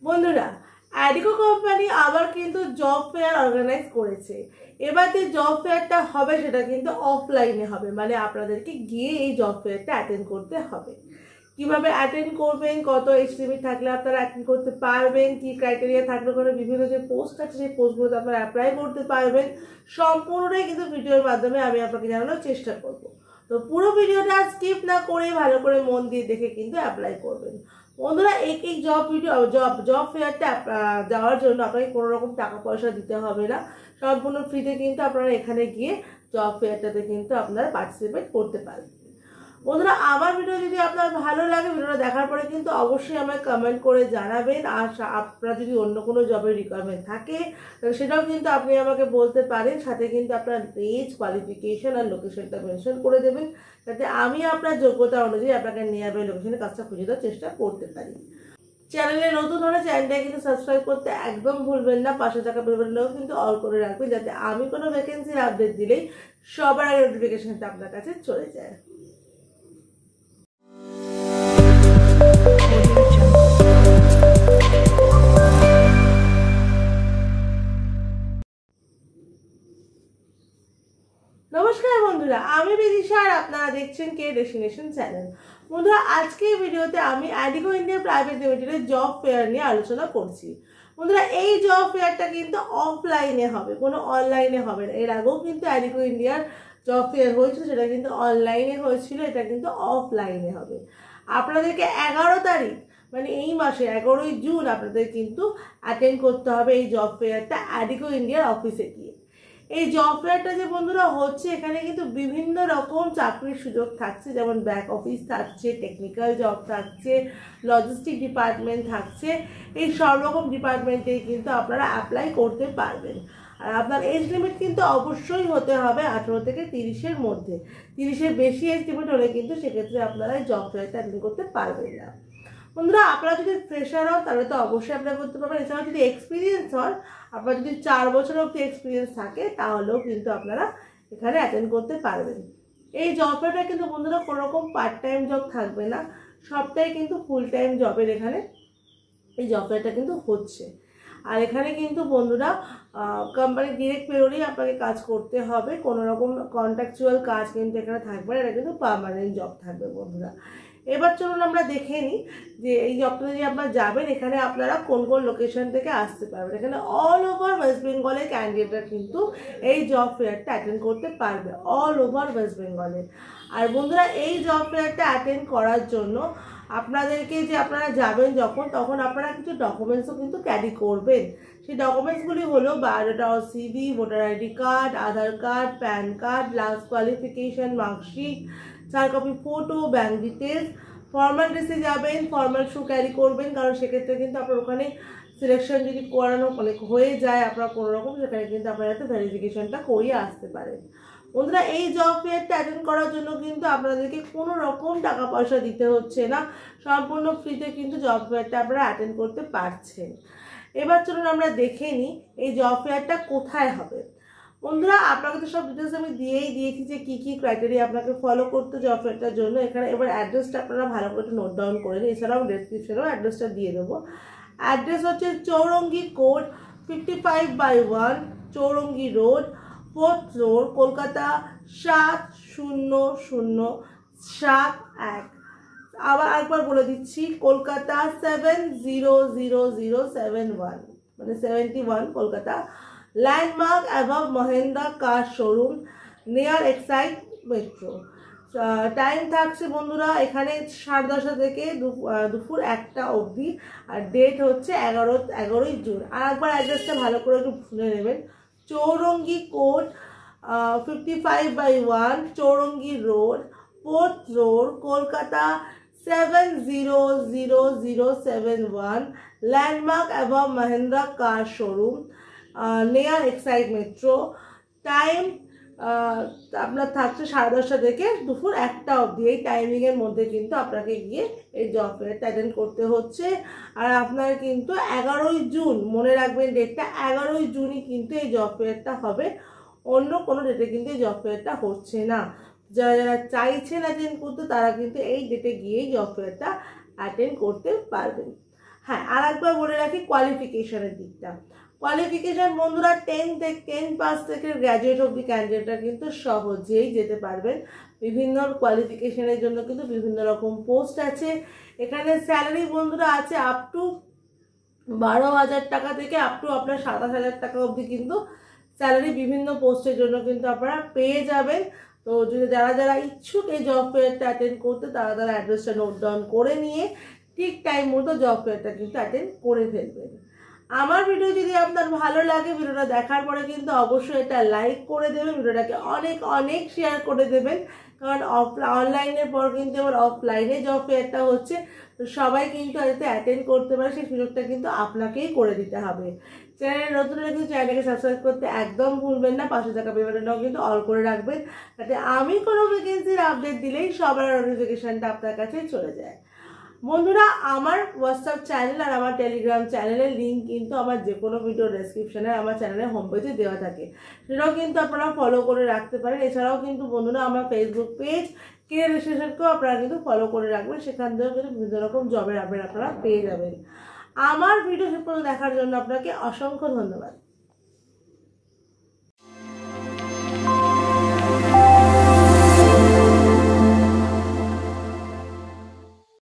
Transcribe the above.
বন্ধুরা অ্যাডিকো কোম্পানি আবার কিন্তু জব ফেয়ার অর্গানাইজ করেছে। এবার যে জব ফেয়ারটা হবে সেটা কিন্তু অফলাইনে হবে, মানে আপনাদেরকে গিয়ে এই জব ফেয়ারটা অ্যাটেন্ড করতে হবে। কিভাবে অ্যাটেন্ড করবেন, কত এজ লিমিট থাকলে আপনারা অ্যাটেন্ড করতে পারবেন, কি ক্রাইটেরিয়া থাকলে করে বিভিন্ন যে পোস্ট আছে সেই পোস্টগুলোতে আপনারা অ্যাপ্লাই করতে পারবেন, সম্পূর্ণটাই কিন্তু ভিডিওর মাধ্যমে আমি আপনাকে জানানোর চেষ্টা করব। তো পুরো ভিডিওটা স্কিপ না করে ভালো করে মন দিয়ে দেখে কিন্তু অ্যাপ্লাই করবেন। বন্ধুরা এই জব ফেয়ারটা যাওয়ার জন্য আপনাকে কোনো রকম টাকা পয়সা দিতে হবে না, সম্পূর্ণ ফ্রিতে কিন্তু আপনারা এখানে গিয়ে জব ফেয়ারটাতে কিন্তু আপনারা পার্টিসিপেট করতে পারবেন। বন্ধুরা আমার ভিডিও যদি আপনার ভালো লাগে, ভিডিওটা দেখার পরে কিন্তু অবশ্যই আমায় কমেন্ট করে জানাবেন। আর আপনার যদি অন্য কোনো জবের রিকোয়ারমেন্ট থাকে তাহলে সেটাও কিন্তু আপনি আমাকে বলতে পারেন, সাথে কিন্তু আপনার এজ, কোয়ালিফিকেশন আর লোকেশনটা মেনশন করে দেবেন, যাতে আমি আপনার যোগ্যতা অনুযায়ী আপনাকে নিয়ার বাই লোকেশনে কাজটা খুঁজে দেওয়ার চেষ্টা করতে পারি। চ্যানেলে নতুন হলে চ্যানেলটাকে কিন্তু সাবস্ক্রাইব করতে একদম ভুলবেন না, পাশে থাকা বেল বাটনটাও কিন্তু অল করে রাখবেন, যাতে আমি কোনো ভ্যাকেন্সির আপডেট দিলেই সবার আগে নোটিফিকেশনটা আপনার কাছে চলে যায়। নমস্কার বন্ধুরা, আমি বিদিশা আর আপনারা দেখছেন কে ডেস্টিনেশন চ্যানেল। বন্ধুরা আজকে এই ভিডিওতে আমি অ্যাডিকো ইন্ডিয়া প্রাইভেট লিমিটেডের জব ফেয়ার নিয়ে আলোচনা করছি। বন্ধুরা এই জব ফেয়ারটা কিন্তু অফলাইনে হবে, কোনো অনলাইনে হবে না। এর আগেও কিন্তু অ্যাডিকো ইন্ডিয়ার জব ফেয়ার হয়েছিল, সেটা কিন্তু অনলাইনে হয়েছিল, এটা কিন্তু অফলাইনে হবে। আপনাদেরকে 11 তারিখ মানে এই মাসে 11ই জুন আপনাদের কিন্তু অ্যাটেন্ড করতে হবে এই জব ফেয়ারটা অ্যাডিকো ইন্ডিয়ার অফিসে গিয়ে। এই জব ফেয়ারটা যে বন্ধুরা হচ্ছে, এখানে কিন্তু বিভিন্ন রকম চাকরির সুযোগ থাকছে, যেমন ব্যাক অফিস থাকছে, টেকনিক্যাল জব থাকছে, লজিস্টিক ডিপার্টমেন্ট থাকছে। এই সব রকম ডিপার্টমেন্টেই কিন্তু আপনারা অ্যাপ্লাই করতে পারবেন। আর আপনার এজ লিমিট কিন্তু অবশ্যই হতে হবে 18 থেকে 30-এর মধ্যে। 30-এর বেশি এজ লিমিট হলে কিন্তু সেক্ষেত্রে আপনারা এই জব ফেয়ারটা অ্যাটেন্ড করতে পারবেন না। বন্ধুরা আপনারা যদি ফ্রেশার হন তাহলে তো অবশ্যই অ্যাপ্লাই করতে পারবেন। এছাড়াও যদি এক্সপিরিয়েন্স হন, আপনার যদি 4 বছর অবধি এক্সপিরিয়েন্স থাকে, তাহলেও কিন্তু আপনারা এখানে অ্যাটেন্ড করতে পারবেন। এই জব ফেয়ারটা কিন্তু বন্ধুরা কোনো রকম পার্ট টাইম জব থাকবে না, সবটাই কিন্তু ফুল টাইম জবের এখানে এই জব ফেয়ারটা কিন্তু হচ্ছে। আর এখানে কিন্তু বন্ধুরা কোম্পানি ডিরেক্ট পেরোলেই আপনাকে কাজ করতে হবে, কোনো রকম কন্ট্রাকচুয়াল কাজ কিন্তু এখানে থাকবে না, এটা কিন্তু পার্মানেন্ট জব থাকবে বন্ধুরা। এবার চলুন আমরা দেখে নিই যে এই জবটা যে আপনারা যাবেন, এখানে আপনারা কোন কোন লোকেশন থেকে আসতে পারবেন। এখানে অল ওভার ওয়েস্ট বেঙ্গলের ক্যান্ডিডেটরা কিন্তু এই জব ফেয়ারটা অ্যাটেন্ড করতে পারবে, অল ওভার ওয়েস্ট বেঙ্গলের। আর বন্ধুরা এই জব ফেয়ারটা অ্যাটেন্ড করার জন্য আপনাদেরকে যে আপনারা যাবেন যখন, তখন আপনারা কিছু ডকুমেন্টসও কিন্তু ক্যারি করবেন। সেই ডকুমেন্টসগুলি হলো বায়োডাটা ও CV, voter ID card, Aadhaar card, PAN card, last qualification, marksheet, 4 copy photo, bank details. Formal ড্রেসে যাবেন, ফর্মাল শু ক্যারি করবেন, কারণ সেক্ষেত্রে কিন্তু আপনার ওখানে সিলেকশন যদি করানো হয়ে যায় আপনার কোনো রকম, সেখানে কিন্তু আপনারা একটা ভেরিফিকেশনটা করিয়ে আসতে পারেন। বন্ধুরা এই জব ফেয়ারটা অ্যাটেন্ড করার জন্য কিন্তু আপনাদেরকে কোনো রকম টাকা পয়সা দিতে হচ্ছে না, সম্পূর্ণ ফ্রিতে কিন্তু জব ফেয়ারটা আপনারা অ্যাটেন্ড করতে পারছেন। এবার চলুন আমরা দেখে নিই এই জব ফেয়ারটা কোথায় হবে। বন্ধুরা আপনাকে তো সব ডিটেলস আমি দিয়েছি যে কী কী ক্রাইটেরিয়া আপনাকে ফলো করতে জব ফেয়ারটার জন্য। এখানে এবার অ্যাড্রেসটা আপনারা ভালো করে নোট ডাউন করে নিন, এছাড়াও ডেসক্রিপশনেও অ্যাড্রেসটা দিয়ে দেবো। অ্যাড্রেস হচ্ছে Chowringhee code 55/1 Chowringhee road, 4th floor, Kolkata 70071। আবার একবার বলে দিচ্ছি, কলকাতা 700071, মানে 71 কলকাতা। ল্যান্ডমার্ক অ্যাবভ মহেন্দ্রা কার showroom, near Exide metro. Time থাকছে বন্ধুরা এখানে 10:30 থেকে দুপুর 1টা অবধি। আর ডেট হচ্ছে 11ই জুন। আর একবার অ্যাড্রেসটা ভালো করে একটু শুনে নেবেন। Chowringhee code 55/1 Chowringhee road, 4th floor, Kolkata 700071। Landmark above Mahindra কার showroom, near Exide metro. Time আপনার থাকছে 10:30 থেকে দুপুর 1টা অবধি। এই টাইমিংয়ের মধ্যে কিন্তু আপনাকে গিয়ে এই জব ফেয়ারটা অ্যাটেন্ড করতে হচ্ছে। আর আপনার কিন্তু 11ই জুন, মনে রাখবেন ডেটটা, 11ই জুনই কিন্তু এই জব ফেয়ারটা হবে, অন্য কোনো ডেটে কিন্তু এই জব ফেয়ারটা হচ্ছে না। যারা যারা চাইছেন অ্যাটেন্ড করতে, তারা কিন্তু এই ডেটে গিয়েই জব ফেয়ারটা অ্যাটেন্ড করতে পারবেন। হ্যাঁ, আর একবার বলে রাখি কোয়ালিফিকেশনের দিকটা। কোয়ালিফিকেশন বন্ধুরা 10 পাস থেকে গ্র্যাজুয়েট অবধি ক্যান্ডিডেটরা কিন্তু সহজেই যেতে পারবেন। বিভিন্ন কোয়ালিফিকেশনের জন্য কিন্তু বিভিন্ন রকম পোস্ট আছে। এখানে স্যালারি বন্ধুরা আছে আপ টু 12,000 টাকা থেকে আপ টু আপনার 27,000 টাকা অবধি কিন্তু স্যালারি বিভিন্ন পোস্টের জন্য কিন্তু আপনারা পেয়ে যাবেন। তো যদি যারা ইচ্ছুক এই জব ফেয়ারটা অ্যাটেন্ড করতে, তারা অ্যাড্রেসটা নোট ডাউন করে নিয়ে ঠিক টাইম মতো জব ফেয়ারটা কিন্তু অ্যাটেন্ড করে ফেলবেন। আমার ভিডিও যদি আপনার ভালো লাগে, ভিডিওটা দেখার পরে কিন্তু অবশ্যই এটা লাইক করে দেবেন, ভিডিওটাকে অনেক অনেক শেয়ার করে দেবেন। কারণ অনলাইনের পর কিন্তু আবার অফলাইনে জব ফেয়ারটা হচ্ছে, তো সবাই কিন্তু যাতে অ্যাটেন্ড করতে পারে সেই সুযোগটা কিন্তু আপনাকেই করে দিতে হবে। চ্যানেলে নতুন হলে কিন্তু চ্যানেলটাকে সাবস্ক্রাইব করতে একদম ভুলবেন না, পাশে থাকা বেল বাটনটাও কিন্তু অল করে রাখবেন, যাতে আমি কোনো ভ্যাকেন্সির আপডেট দিলেই সবার নোটিফিকেশানটা আপনার কাছে চলে যায়। বন্ধুরা, আমার হোয়াটসঅ্যাপ চ্যানেল আর আমার টেলিগ্রাম চ্যানেলের লিঙ্ক কিন্তু আমার যে কোনো ভিডিও ডেসক্রিপশানে আমার চ্যানেলের হোম পেজে দেওয়া থাকে, সেটাও কিন্তু আপনারা ফলো করে রাখতে পারেন। এছাড়াও কিন্তু বন্ধুরা আমার ফেসবুক পেজ কেরিয়ার রেজিস্ট্রেশনকেও আপনারা কিন্তু ফলো করে রাখবেন, সেখান থেকেও কিন্তু বিভিন্ন রকম জবের আপডেট আপনারা পেয়ে যাবেন। আমার ভিডিও শেষ পর্যন্ত দেখার জন্য আপনাকে অসংখ্য ধন্যবাদ।